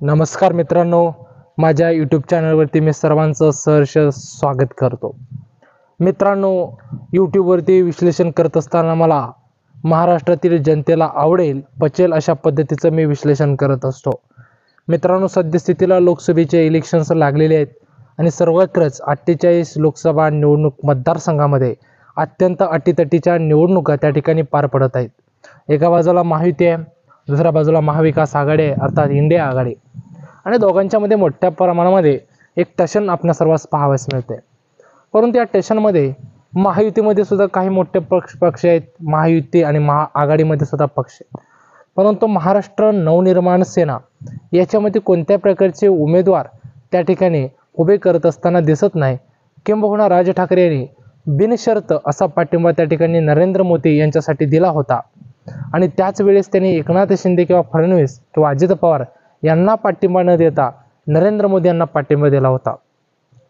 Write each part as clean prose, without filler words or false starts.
नमस्कार मित्रांनो, माझ्या यूट्यूब चॅनलवरती मी सर्वांचं सहर्ष स्वागत करतो. मित्रांनो, यूट्यूबवरती विश्लेषण करत असताना मला महाराष्ट्रातील जनतेला आवडेल पचेल अशा पद्धतीचं मी विश्लेषण करत असतो. मित्रांनो, सद्यस्थितीला लोकसभेचे इलेक्शन्स लागलेले आहेत आणि सर्वत्रच 48 लोकसभा निवडणूक मतदारसंघामध्ये अत्यंत अटीतटीच्या निवडणुका त्या ठिकाणी पार पडत आहेत. एका बाजूला महायुती आहे, दुसऱ्या बाजूला महाविकास आघाडी आहे, अर्थात इंडिया आघाडी. आणि दोघांच्या मध्ये मोठ्या प्रमाणामध्ये एक टशन आपल्या सर्वांस पाहावयास मिळते. परंतु या टशनमध्ये महायुतीमध्ये सुद्धा काही मोठे पक्ष आहेत, महायुती आणि महाआघाडीमध्ये सुद्धा पक्ष आहेत. परंतु महाराष्ट्र नवनिर्माण सेना याच्यामध्ये कोणत्या प्रकारचे उमेदवार त्या ठिकाणी उभे करत असताना दिसत नाही. किंबहुना राज ठाकरे यांनी बिनशर्त असा पाठिंबा त्या ठिकाणी नरेंद्र मोदी यांच्यासाठी दिला होता आणि त्याच वेळेस त्यांनी एकनाथ शिंदे किंवा फडणवीस किंवा अजित पवार यांना पाठिंबा न देता नरेंद्र मोदी यांना पाठिंबा दिला होता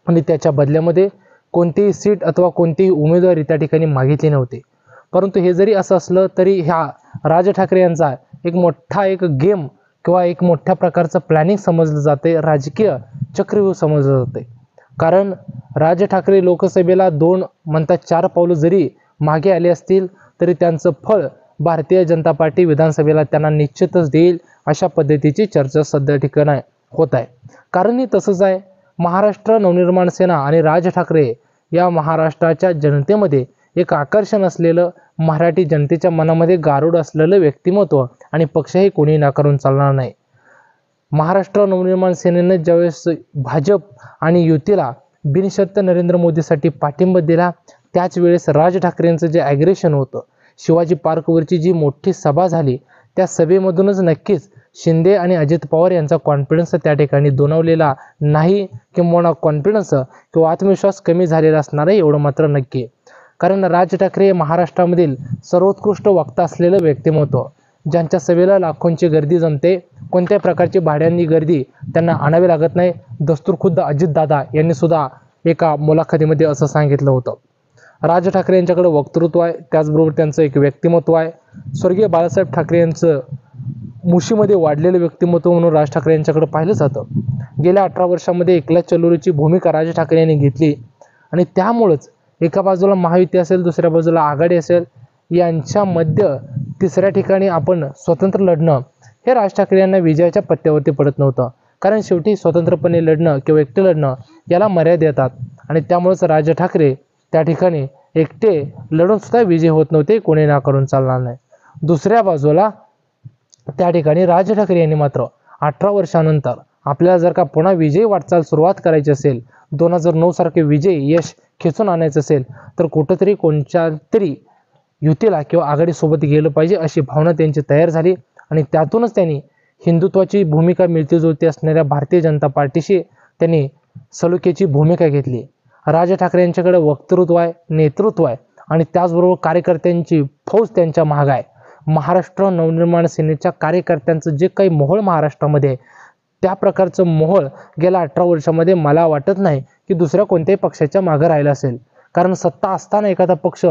आणि त्याच्या बदल्यामध्ये कोणतीही सीट अथवा कोणतीही उमेदवारी त्या ठिकाणी मागितली नव्हती. परंतु हे जरी असं असलं तरी ह्या राज ठाकरे यांचा एक मोठा गेम किंवा एक मोठ्या प्रकारचं प्लॅनिंग समजलं जाते, राजकीय चक्रव्यूह समजलं जाते. कारण राज ठाकरे लोकसभेला 2 म्हणता 4 पावलं जरी मागे आले असतील तरी त्यांचं फळ भारतीय जनता पार्टी विधानसभेला त्यांना निश्चितच देईल अशा पद्धतीची चर्चा सध्या ठिकाणी होत आहे. कारण हे तसंच आहे. महाराष्ट्र नवनिर्माण सेना आणि राज ठाकरे या महाराष्ट्राच्या जनतेमध्ये एक आकर्षण असलेलं, मराठी जनतेच्या मनामध्ये गारुड असलेलं व्यक्तिमत्व आणि पक्षही कोणी नाकारून चालणार नाही. महाराष्ट्र नवनिर्माण सेनेने ज्यावेळेस भाजप आणि युतीला बिनशर्त नरेंद्र मोदीसाठी पाठिंबा दिला त्याच वेळेस राज ठाकरेंचं जे ॲग्रेशन होतं, शिवाजी पार्कवरची जी मोठी सभा झाली त्या सभेमधूनच नक्कीच शिंदे आणि अजित पवार यांचा कॉन्फिडन्स त्या ठिकाणी दोनवलेला नाही किंवा कॉन्फिडन्स किंवा आत्मविश्वास कमी झालेला असणार आहे एवढं मात्र नक्की आहे. कारण राज ठाकरे हे महाराष्ट्रामधील सर्वोत्कृष्ट वक्ता असलेलं व्यक्तिमत्व, ज्यांच्या सभेला लाखोंची गर्दी जमते, कोणत्या प्रकारची भाड्यांनी गर्दी त्यांना आणावी लागत नाही. दस्तूरखुद्द अजितदादा यांनी सुद्धा एका मुलाखतीमध्ये असं सांगितलं होतं. राज ठाकरे यांच्याकडे वक्तृत्व आहे, त्याचबरोबर त्यांचं एक व्यक्तिमत्व आहे. स्वर्गीय बाळासाहेब ठाकरे यांचं मुशीमध्ये वाढलेलं व्यक्तिमत्व म्हणून राज ठाकरे यांच्याकडे पाहिलं जातं. गेल्या 18 वर्षामध्ये एकला चलोरीची भूमिका राज ठाकरे यांनी घेतली आणि त्यामुळंच एका बाजूला महायुती असेल, दुसऱ्या बाजूला आघाडी असेल, यांच्यामध्ये तिसऱ्या ठिकाणी आपण स्वतंत्र लढणं हे राज ठाकरे यांना विजयाच्या पत्त्यावरती पडत नव्हतं. कारण शेवटी स्वतंत्रपणे लढणं किंवा एकटे लढणं याला मर्यादा येतात आणि त्यामुळेच राज ठाकरे त्या ठिकाणी एकटे लढून सुद्धा विजय होत नव्हते, कोणी नाकारून चालणार नाही. दुसऱ्या बाजूला त्या ठिकाणी राज ठाकरे यांनी मात्र 18 वर्षानंतर आपल्याला जर का पुन्हा विजयी वाटचाल सुरुवात करायची असेल, 2009 सारखे विजयी यश खेचून आणायचं असेल तर कुठंतरी कोणत्या तरी युतीला किंवा आघाडीसोबत गेलं पाहिजे अशी भावना त्यांची तयार झाली आणि त्यातूनच त्यांनी हिंदुत्वाची भूमिका मिळती जुळती असणाऱ्या भारतीय जनता पार्टीशी त्यांनी सलोख्याची भूमिका घेतली. राज ठाकरे यांच्याकडे वक्तृत्व आहे, नेतृत्व आहे आणि त्याचबरोबर कार्यकर्त्यांची फौज त्यांच्या मागे आहे. महाराष्ट्र नवनिर्माण सेनेच्या कार्यकर्त्यांचं जे काही मोहोळ महाराष्ट्रामध्ये त्या प्रकारचं मोहोळ गेल्या 18 वर्षामध्ये मला वाटत नाही की दुसऱ्या कोणत्याही पक्षाच्या मागे राहिलं असेल. कारण सत्ता असताना एखादा पक्ष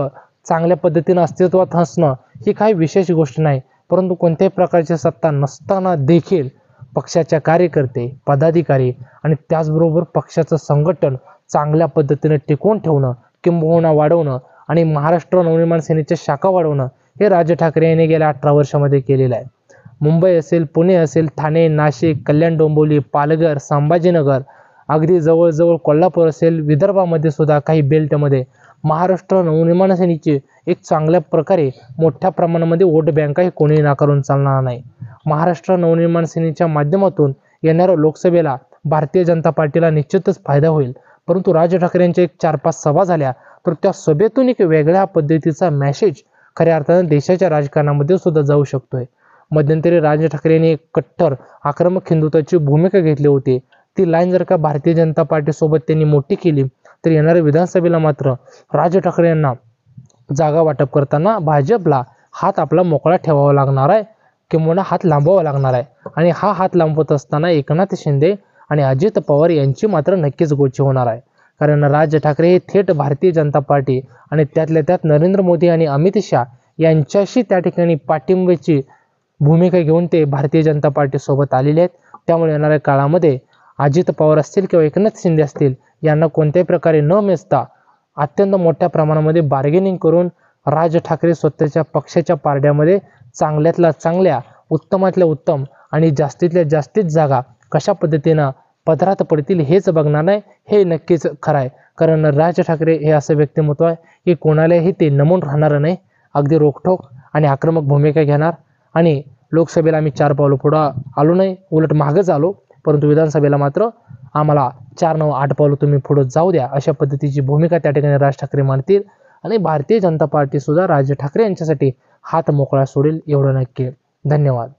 चांगल्या पद्धतीनं अस्तित्वात असणं ही काही विशेष गोष्ट नाही, परंतु कोणत्याही प्रकारची सत्ता नसताना देखील पक्षाच्या कार्यकर्ते, पदाधिकारी आणि त्याचबरोबर पक्षाचं संघटन चांगल्या पद्धतीने टिकवून ठेवणं, किंबहुना वाढवणं आणि महाराष्ट्र नवनिर्माण सेनेच्या शाखा वाढवणं हे राज ठाकरे यांनी गेल्या 18 वर्षामध्ये केलेलं आहे. मुंबई असेल, पुणे असेल, ठाणे, नाशिक, कल्याण डोंबिवली, पालघर, संभाजीनगर, अगदी जवळजवळ कोल्हापूर असेल, विदर्भामध्ये सुद्धा काही बेल्टमध्ये महाराष्ट्र नवनिर्माण सेनेची एक चांगल्या प्रकारे मोठ्या प्रमाणामध्ये वोट बँक आहे, कोणी नाकारून चालणार नाही. महाराष्ट्र नवनिर्माण सेनेच्या माध्यमातून येणाऱ्या लोकसभेला भारतीय जनता पार्टीला निश्चितच फायदा होईल. परंतु राज ठाकरे यांच्या एक 4-5 सभा झाल्या तर त्या सभेतून एक वेगळ्या पद्धतीचा मेसेज खऱ्या अर्थानं देशाच्या राजकारणामध्ये सुद्धा जाऊ शकतोय. मध्यंतरी राज ठाकरे यांनी एक कट्टर आक्रमक हिंदुत्वाची भूमिका घेतली होती. ती लाईन जर का भारतीय जनता पार्टीसोबत त्यांनी मोठी केली तर येणाऱ्या विधानसभेला मात्र राज ठाकरे यांना जागा वाटप करताना भाजपला हात आपला मोकळा ठेवावा लागणार आहे किंवा हात लांबवावा लागणार आहे आणि हा हात लांबवत असताना एकनाथ शिंदे आणि अजित पवार यांची मात्र नक्कीच गोची होणार आहे. कारण राज ठाकरे हे थेट भारतीय जनता पार्टी आणि त्यातल्या त्यात नरेंद्र मोदी आणि अमित शहा यांच्याशी त्या ठिकाणी पाठिंब्याची भूमिका घेऊन ते भारतीय जनता पार्टी सोबत आलेले आहेत. त्यामुळे येणाऱ्या काळामध्ये अजित पवार असतील किंवा एकनाथ शिंदे असतील यांना कोणत्याही प्रकारे न मेचता अत्यंत मोठ्या प्रमाणामध्ये बार्गेनिंग करून राज ठाकरे स्वतःच्या पक्षाच्या पारड्यामध्ये चांगल्यातल्या चांगल्या उत्तमातल्या उत्तम आणि जास्तीतल्या जास्तीत जागा कशा पद्धतीनं पदरात पडतील हेच बघणार नाही, हे नक्कीच खरं आहे. कारण राज ठाकरे हे असं व्यक्तिमत्व आहे की कोणालाही ते नमून राहणार नाही, अगदी रोखठोक आणि आक्रमक भूमिका घेणार. आणि लोकसभेला आम्ही 4 पावलं पुढं आलो नाही, उलट मागच आलो, परंतु विधानसभेला मात्र आम्हाला 4 9 8 पावलं तुम्ही पुढं जाऊ द्या अशा पद्धतीची भूमिका त्या ठिकाणी राज ठाकरे मांडतील. आणि भारतीय जनता पार्टी सुद्धा राज ठाकरे यांच्यासाठी हात मोकळा सोडेल एवढं नक्की. धन्यवाद.